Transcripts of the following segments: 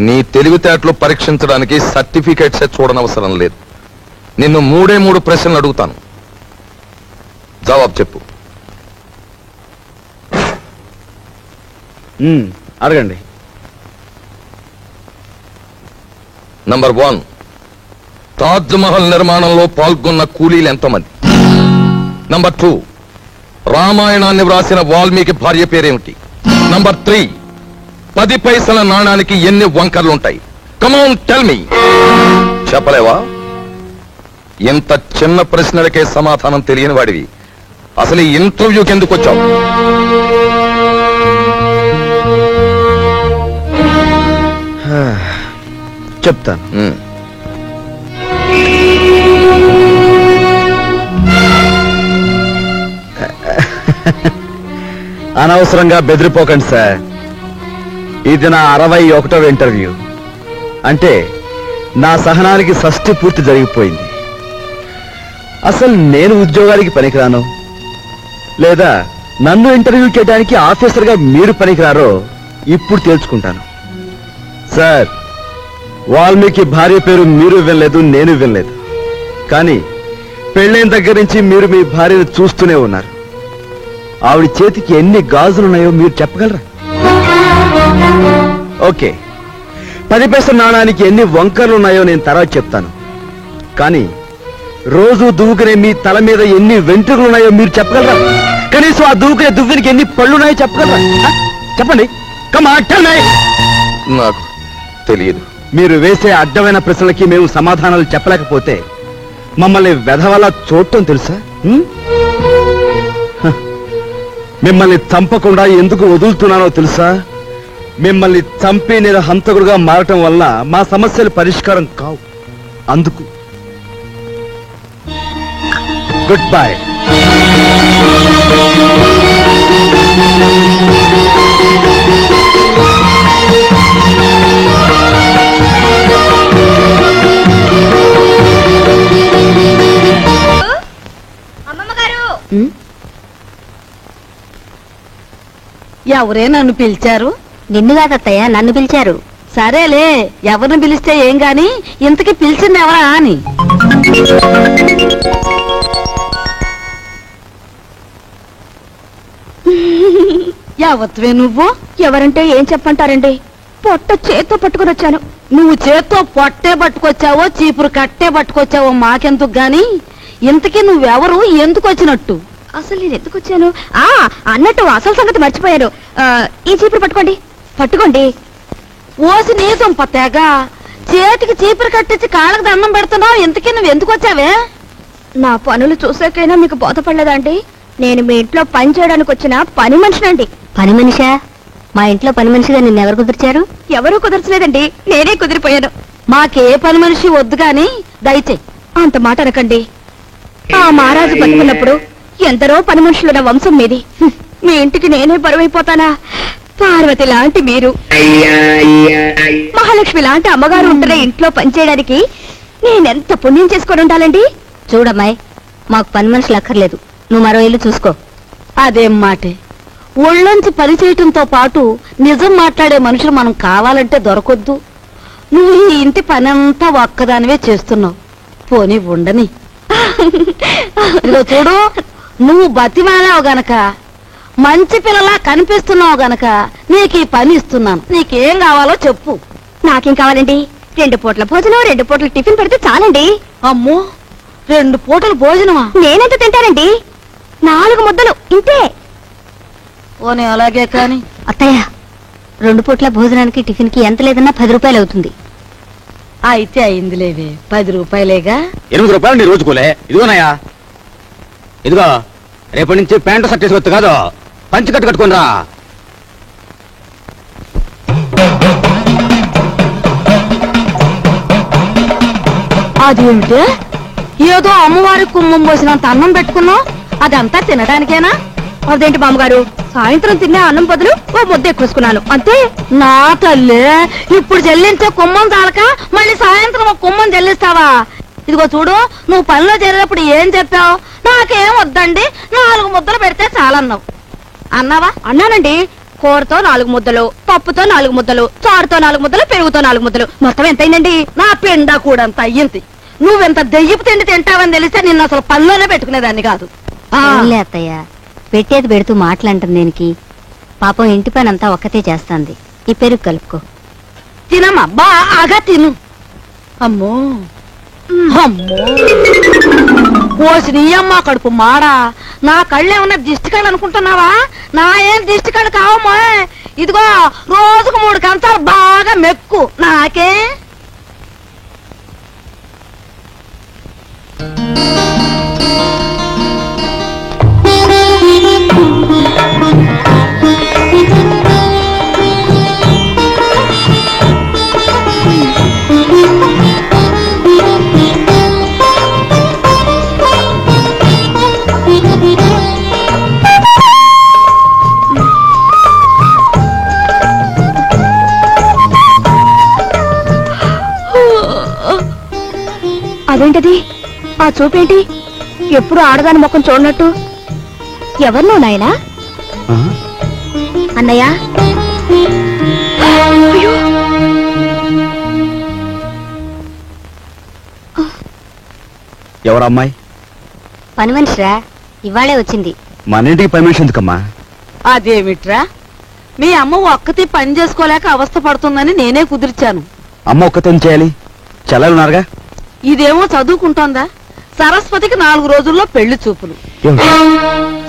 నీ తెలివితేటలు పరీక్షించడానికి సర్టిఫికేట్స్ చూడనవసరం లేదు. నిన్ను 3 ప్రశ్నలు అడుగుతాను, జవాబు చెప్పు. అడగండి. నంబర్ 1, తాజ్ మహల్ నిర్మాణంలో పాల్గొన్న కూలీలు ఎంతమంది? నంబర్ 2, రామాయణాన్ని వ్రాసిన వాల్మీకి భార్య పేరేమిటి? నంబర్ 3, 10 పైసల నాణానికి ఎన్ని వంకర్లుంటాయి? Come on tell me. చెప్పలేవా? ఇంత చిన్న ప్రశ్నలకే సమాధానం తెలియని వాడివి అసలు ఈ ఇంటర్వ్యూకి ఎందుకు వచ్చావు? చెప్తాను. అనవసరంగా బెదిరిపోకండి సార్. ఇది నా 61వ ఇంటర్వ్యూ. అంటే నా సహనానికి షష్ఠి పూర్తి జరిగిపోయింది. అసలు నేను ఉద్యోగానికి పనికిరాను, లేదా నన్ను ఇంటర్వ్యూ చేయడానికి ఆఫీసర్గా మీరు పనికిరారో ఇప్పుడు తేల్చుకుంటాను. సార్, వాల్మీకి భార్య పేరు మీరు వినలేదు, నేను వినలేదు. కానీ పెళ్ళైన దగ్గర నుంచి మీరు మీ భార్యను చూస్తూనే ఉన్నారు. ఆవిడ చేతికి ఎన్ని గాజులున్నాయో మీరు చెప్పగలరా? ఓకే, 10 పైసల నాణానికి ఎన్ని వంకర్లున్నాయో నేను తర్వాత చెప్తాను. కానీ రోజు దువ్వుకునే మీ తల మీద ఎన్ని వెంట్రుకలున్నాయో మీరు చెప్పగలరా? కనీసం ఆ దువ్వుకునే దువ్వెనికి ఎన్ని పళ్ళున్నాయో చెప్పగలరా? చెప్పండి. నాకు తెలియదు. మీరు వేసే అడ్డమైన ప్రశ్నలకి మేము సమాధానాలు చెప్పలేకపోతే మమ్మల్ని వెధవలా చూడటం తెలుసా? మిమ్మల్ని చంపకుండా ఎందుకు వదులుతున్నానో తెలుసా? మిమ్మల్ని చంపి నేను హంతకుడుగా మారటం వల్ల మా సమస్యలు పరిష్కారం కావు. అందుకు గుడ్ బై. ఎవరే నన్ను పిలిచారు? నిన్ను కాదత్తయ్య, నన్ను పిలిచారు. సరేలే, ఎవరిని పిలిస్తే ఏం గాని ఇంతకీ పిలిచింది ఎవరా అని. యావత్వే నువ్వు? ఎవరంటే ఏం చెప్పంటారండి? పొట్ట చేత్తో పట్టుకుని వచ్చాను. నువ్వు చేత్తో పొట్టే పట్టుకొచ్చావో చీపురు కట్టే పట్టుకొచ్చావో మాకెందుకు గాని, ఇంతకీ నువ్వెవరు, ఎందుకు వచ్చినట్టు? అసలు నేను ఎందుకు వచ్చాను? అన్నట్టు అసలు సంగతి మర్చిపోయాను. ఈ చీపురు పట్టుకోండి. పట్టుకోండి. ఓసి నీ దుంప తెగ, చేతికి చీపురు కట్టించి కాళ్ళకు దండం పెడుతున్నావు. ఇంతకీ నువ్వు ఎందుకు వచ్చావే? నా పనులు చూసాకైనా మీకు బోధపడలేదా అండి? నేను మీ ఇంట్లో పని చేయడానికి వచ్చిన పని మనిషినండి. పని మనిషా? మా ఇంట్లో పని మనిషిగా నిన్నెవరు కుదిర్చారు? ఎవరూ కుదర్చలేదండి, నేనే కుదిరిపోయాను. మాకే పని మనిషి వద్దు గాని దయచేయి. అంత మాట అనకండి. ఆ మహారాజు బతుకున్నప్పుడు ఎందరో పని మనుషులున్న వంశం మీది. మీ ఇంటికి నేనే బరువైపోతానా? పార్వతి లాంటి మీరు, మహాలక్ష్మి లాంటి అమ్మగారు ఉంటున్న ఇంట్లో పనిచేయడానికి నేనెంత పుణ్యం చేసుకొని ఉండాలండి? చూడమ్మాయి, మాకు పని మనుషులు అక్కర్లేదు. నువ్వు మరో ఇల్లు చూసుకో. అదేం మాటే, ఒళ్ళొంచి పని చేయటంతో పాటు నిజం మాట్లాడే మనుషులు మనం కావాలంటే దొరకొద్దు. నువ్వు ఈ ఇంటి పనంతా ఒక్కదానివే చేస్తున్నావు. పోనీ ఉండని. ఇదిగో చూడు, నువ్వు బతిమాలావు గనక, మంచి పిల్లలా కనిపిస్తున్నావు గనక నీకు ఈ పని ఇస్తున్నాను. నీకేం కావాలో చెప్పు. నాకేం కావాలండి? 2 పూట్ల భోజనం, 2 పూట్ల టిఫిన్ పెడితే చాలండి. అమ్మో, 2 పూటల భోజనమా? నేనెంత తింటానండి? 4 ముద్దలు ఇంతే. పోనీ అలాగే కాని. అత్తయ్య, 2 పూట్ల భోజనానికి టిఫిన్ కి ఎంత లేదన్నా 10 రూపాయలు అవుతుంది. అయితే అయిందిలేవే, 10 రూపాయలేగా. 8 రూపాయలు నీ రోజుకోలే. ఇదిగోనయ్యా, ఇదిగో రేపటి నుంచి ప్యాంటు షర్ట్ వేసుకొచ్చు కాదు, పంచి కట్టు కట్టుకునిరా. అదేమిటే, ఏదో అమ్మవారి కుమ్మం పోసినంత అన్నం పెట్టుకున్నావు, అదంతా తినడానికేనా? అదేంటి బామ్మగారు, సాయంత్రం తినే అన్నం బదులు ఓ ముద్ద ఎక్కువేసుకున్నాను అంతే. నా తల్లి, ఇప్పుడు చెల్లించే కుమ్మం తాలక మళ్ళీ సాయంత్రం ఒక కుమ్మం చెల్లిస్తావా? ఇదిగో చూడు, నువ్వు పనిలో చేరేటప్పుడు ఏం చెప్పావు? నాకేం వద్దండి, 4 ముద్దలు పెడితే చాలన్నావు. అన్నావా? అన్నానండి. కూరతో 4 ముద్దలు, పప్పుతో 4 ముద్దలు, చారుతో 4 ముద్దలు, పెరుగుతో 4 ముద్దలు, మొత్తం ఎంతైందండి? నా పిండా కూడా అంత అయ్యింది. నువ్వెంత దెయ్యపు తిండి తింటావని తెలిస్తే నిన్ను అసలు పనిలోనే పెట్టుకునేదాన్ని కాదు. అవునులే అత్తయ్య, పెట్టేది పెడుతూ మాటలంటుంది దేనికి? పాపం ఇంటి పని అంతా ఒక్కతే చేస్తాంది. ఈ పెరుగు కలుపుకో. తినమ్మా, బాగా తిను. అమ్మో అమ్మో, కోసి నీ అమ్మ కడుపు మాడా. నా కళ్ళేమన్నా దిష్టి కళ్ళు అనుకుంటున్నావా? నా ఏం దిష్టి కళ్ళు కావమ్మా. ఇదిగో రోజుకు 3 కంచాలు బాగా మెక్కు. నాకే అదేంటది? ఆ చూపేంటి? ఎప్పుడు ఆడదాని ముఖం చూడనట్టు. ఎవరు నువ్వు నాయనా? అన్నయ్య. అయ్యో! ఎవరమ్మాయి? పని మనిషిరా, ఇవాళే వచ్చింది. మన ఇంటికి పని మనిషి ఎందుకమ్మా? అదేమిట్రా, మీ అమ్మ ఒక్కతి పని చేసుకోలేక అవస్థ పడుతుందని నేనే కుదిర్చాను. అమ్మ ఒక్కతే ఏం చేయాలి? చెల్లెలున్నారుగా. ఇదేమో చదువుకుంటోందా? సరస్వతికి 4 రోజుల్లో పెళ్లి చూపులు.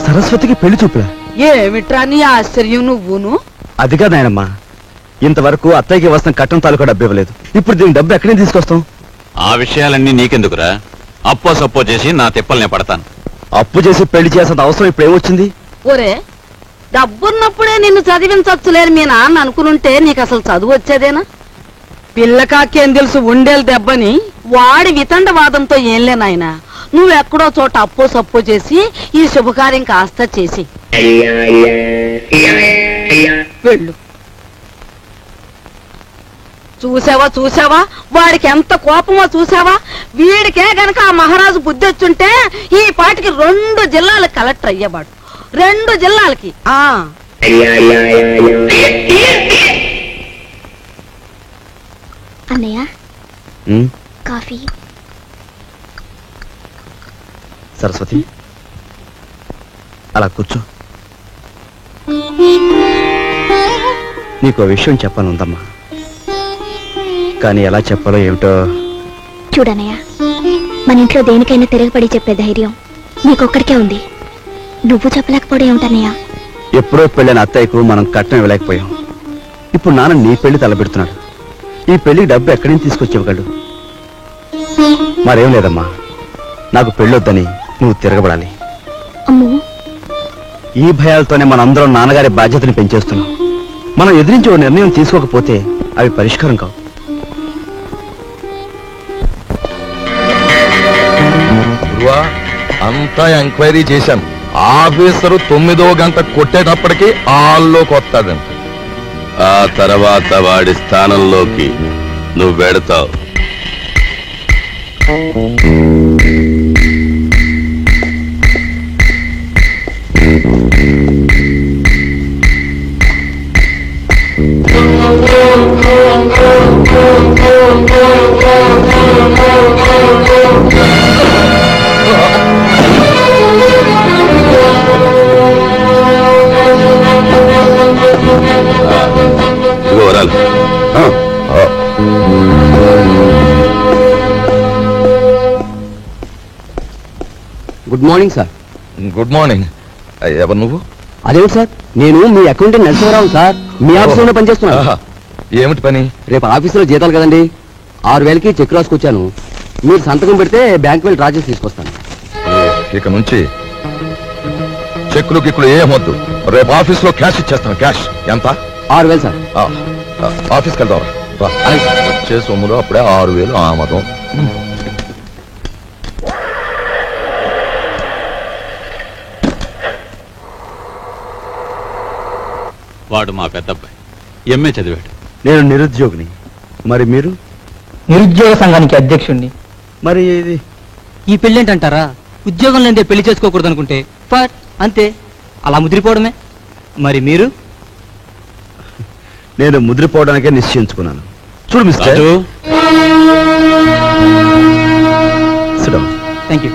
సరస్వతికి పెళ్లి చూపులా? ఏమిట్రా నీ ఆశ్చర్యం నువ్వును? అది కాదు నాయనమ్మా, ఇంతవరకు అత్తయ్యకి వస్తున్న కట్టం తాలూకా డబ్బు ఇవ్వలేదు. ఇప్పుడు దీని డబ్బు ఎక్కడి నుంచి తీసుకొస్తాం? ఆ విషయాలన్నీ నీకెందుకురా? అప్పో సప్పో చేసి నా తిప్పల్నే పడతాను. అప్పు చేసి పెళ్లి చేసేంత అవసరం ఇప్పుడు ఏమొచ్చింది? ఒరే, డబ్బున్నప్పుడే నిన్ను చదివించొచ్చులేని మీ నాన్న అనుకునుంటే నీకు అసలు చదువు వచ్చేదేనా? పిల్లకాకేం తెలుసు ఉండేలు దెబ్బని వాడి వితండవాదంతో ఏంలే నాయన. నువ్వెక్కడో చోట అప్పో సప్పో చేసి ఈ శుభకార్యం కాస్త చేసి వెళ్ళు. చూసావా వాడికి ఎంత కోపమో చూసావా? వీడికే గనక ఆ మహారాజు బుద్ధి వచ్చుంటే ఈ పాటికి 2 జిల్లాలకు కలెక్టర్ అయ్యేవాడు. 2 జిల్లాలకి. అన్నయ్య, కాఫీ. సరస్వతి, అలా కూర్చో. నీకో విషయం చెప్పానుందమ్మా, కానీ ఎలా చెప్పాలో ఏమిటో. చూడన్నయ్య, మన ఇంట్లో దేనికైనా తిరగబడి చెప్పే ధైర్యం నీకొక్కడికే ఉంది. నువ్వు చెప్పలేకపోవడం ఏమిటన్నయ్య? ఎప్పుడో పెళ్ళైన అత్తయ్యకు మనం కట్నం ఇవ్వలేకపోయాం. ఇప్పుడు నాన్న నీ పెళ్లి తలపెడుతున్నాడు. ఈ పెళ్లికి డబ్బు ఎక్కడి నుంచి తీసుకొచ్చి ఇవ్వగలడు? మరేం లేదమ్మా, నాకు పెళ్ళొద్దని నువ్వు తిరగబడాలి. అమ్మో, ఈ భయాలతోనే మనందరం నాన్నగారి బాధ్యతని పెంచేస్తున్నాం. మనం ఎదిరించి ఓ నిర్ణయం తీసుకోకపోతే అవి పరిష్కారం కావు. గురువా, అంతా ఎంక్వైరీ చేశాను. ఆఫీసరు 9వ గంట కొట్టేటప్పటికి ఆల్లోకి వస్తాడంట. ఆ తర్వాత వాడి స్థానంలోకి నువ్వు వెడతావు. వివరాలు good morning sir. Good morning. ఎవరు నువ్వు? అదేమిటి సార్, నేను మీ అకౌంటెంట్ నరసింహరావు సార్. మీ ఆఫీసులోనే పనిచేస్తున్నాను. ఆహా, ఏమిటి పని? రేపు ఆఫీసులో జీతాలు కదండి, 6,000కి చెక్ రాసుకొచ్చాను. మీరు సంతకం పెడితే బ్యాంక్ వెళ్ళి డ్రా చేసి తీసుకొస్తాను. ఇక నుంచి చెక్కులు గిక్కులు ఏమొద్దు. రేపు ఆఫీస్ లో క్యాష్ ఇచ్చేస్తాను. క్యాష్ ఎంత? 6,000 సార్. ఆఫీస్కి వెళ్దాం. వచ్చే సొమ్ములో అప్పుడే 6,000 ఆమదం. వాడు మా పెద్దబ్బాయి, ఎంఏ చదివాడు. నేను నిరుద్యోగిని. మరి మీరు? నిరుద్యోగ సంఘానికి అధ్యక్షుణ్ణి. మరి ఇది ఈ పెళ్ళేంటంటారా? ఉద్యోగం లేదే పెళ్లి చేసుకోకూడదు అనుకుంటే అంతే, అలా ముదిరిపోవడమే. మరి మీరు? నేను ముదిరిపోవడానికే నిశ్చయించుకున్నాను. చూడు mister, Raju, sit down. Thank you.